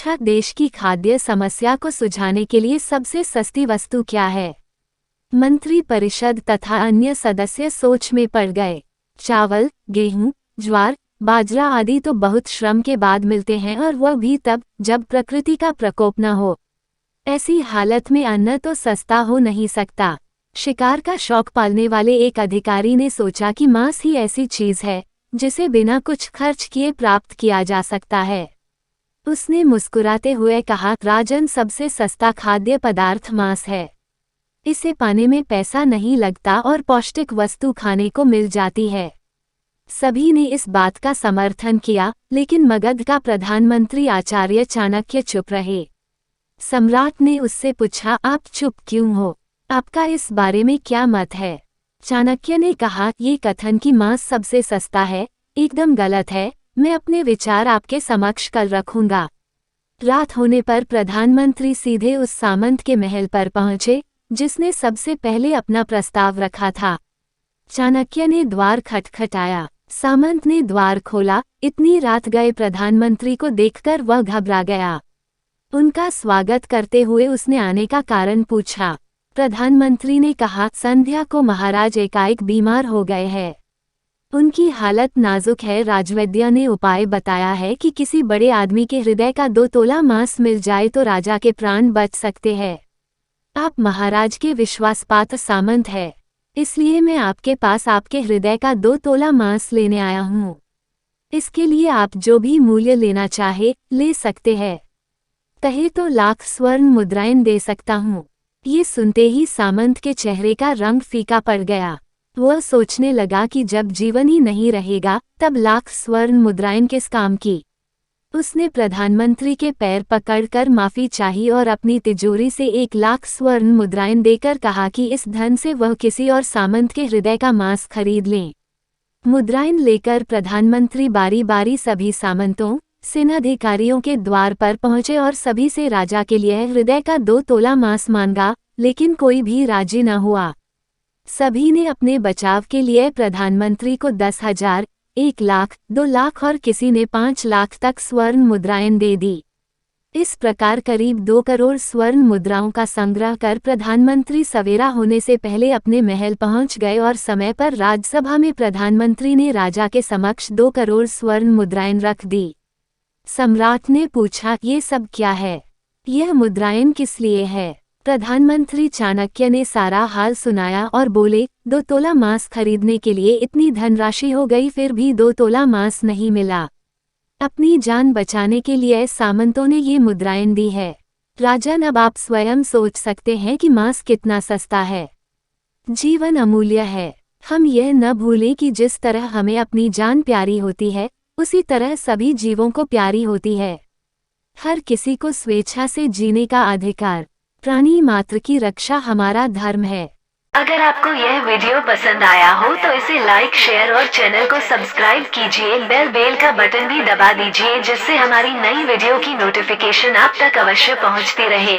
पूछा, देश की खाद्य समस्या को सुझाने के लिए सबसे सस्ती वस्तु क्या है। मंत्री परिषद तथा अन्य सदस्य सोच में पड़ गए। चावल, गेहूं, ज्वार, बाजरा आदि तो बहुत श्रम के बाद मिलते हैं, और वह भी तब जब प्रकृति का प्रकोप न हो। ऐसी हालत में अन्न तो सस्ता हो नहीं सकता। शिकार का शौक पालने वाले एक अधिकारी ने सोचा कि मांस ही ऐसी चीज है जिसे बिना कुछ खर्च किए प्राप्त किया जा सकता है। उसने मुस्कुराते हुए कहा, राजन, सबसे सस्ता खाद्य पदार्थ मांस है। इसे पाने में पैसा नहीं लगता और पौष्टिक वस्तु खाने को मिल जाती है। सभी ने इस बात का समर्थन किया, लेकिन मगध का प्रधानमंत्री आचार्य चाणक्य चुप रहे। सम्राट ने उससे पूछा, आप चुप क्यों हो? आपका इस बारे में क्या मत है? चाणक्य ने कहा, ये कथन कि मांस सबसे सस्ता है एकदम गलत है। मैं अपने विचार आपके समक्ष कल रखूंगा। रात होने पर प्रधानमंत्री सीधे उस सामंत के महल पर पहुंचे जिसने सबसे पहले अपना प्रस्ताव रखा था। चाणक्य ने द्वार खटखटाया। सामंत ने द्वार खोला। इतनी रात गए प्रधानमंत्री को देखकर वह घबरा गया। उनका स्वागत करते हुए उसने आने का कारण पूछा। प्रधानमंत्री ने कहा, संध्या को महाराज एकाएक बीमार हो गए हैं। उनकी हालत नाजुक है। राजवैद्य ने उपाय बताया है कि किसी बड़े आदमी के हृदय का 2 तोला मांस मिल जाए तो राजा के प्राण बच सकते हैं। आप महाराज के विश्वासपात्र सामंत हैं, इसलिए मैं आपके पास आपके हृदय का 2 तोला मांस लेने आया हूँ। इसके लिए आप जो भी मूल्य लेना चाहे ले सकते हैं। कहे तो लाख स्वर्ण मुद्राएं दे सकता हूँ। ये सुनते ही सामंत के चेहरे का रंग फीका पड़ गया। वह सोचने लगा कि जब जीवन ही नहीं रहेगा तब लाख स्वर्ण मुद्राएं किस काम की। उसने प्रधानमंत्री के पैर पकड़कर माफी चाही और अपनी तिजोरी से 1 लाख स्वर्ण मुद्राएं देकर कहा कि इस धन से वह किसी और सामंत के हृदय का मांस खरीद लें। मुद्राएं लेकर प्रधानमंत्री बारी बारी सभी सामंतों, सेनाधिकारियों के द्वार पर पहुंचे और सभी से राजा के लिए हृदय का 2 तोला मांस मांगा, लेकिन कोई भी राजी न हुआ। सभी ने अपने बचाव के लिए प्रधानमंत्री को 10,000, 1 लाख, 2 लाख और किसी ने 5 लाख तक स्वर्ण मुद्राएं दे दी। इस प्रकार करीब 2 करोड़ स्वर्ण मुद्राओं का संग्रह कर प्रधानमंत्री सवेरा होने से पहले अपने महल पहुंच गए और समय पर राज्यसभा में प्रधानमंत्री ने राजा के समक्ष 2 करोड़ स्वर्ण मुद्राएं रख दी। सम्राट ने पूछा, ये सब क्या है? यह मुद्राएं किस लिए है? प्रधानमंत्री चाणक्य ने सारा हाल सुनाया और बोले, 2 तोला मांस खरीदने के लिए इतनी धनराशि हो गई, फिर भी 2 तोला मांस नहीं मिला। अपनी जान बचाने के लिए सामंतों ने ये मुद्राएं दी है। राजन, अब आप स्वयं सोच सकते हैं कि मांस कितना सस्ता है। जीवन अमूल्य है। हम यह न भूलें कि जिस तरह हमें अपनी जान प्यारी होती है, उसी तरह सभी जीवों को प्यारी होती है। हर किसी को स्वेच्छा से जीने का अधिकार। प्राणी मात्र की रक्षा हमारा धर्म है। अगर आपको यह वीडियो पसंद आया हो तो इसे लाइक, शेयर और चैनल को सब्सक्राइब कीजिए। बेल का बटन भी दबा दीजिए, जिससे हमारी नई वीडियो की नोटिफिकेशन आप तक अवश्य पहुंचती रहे।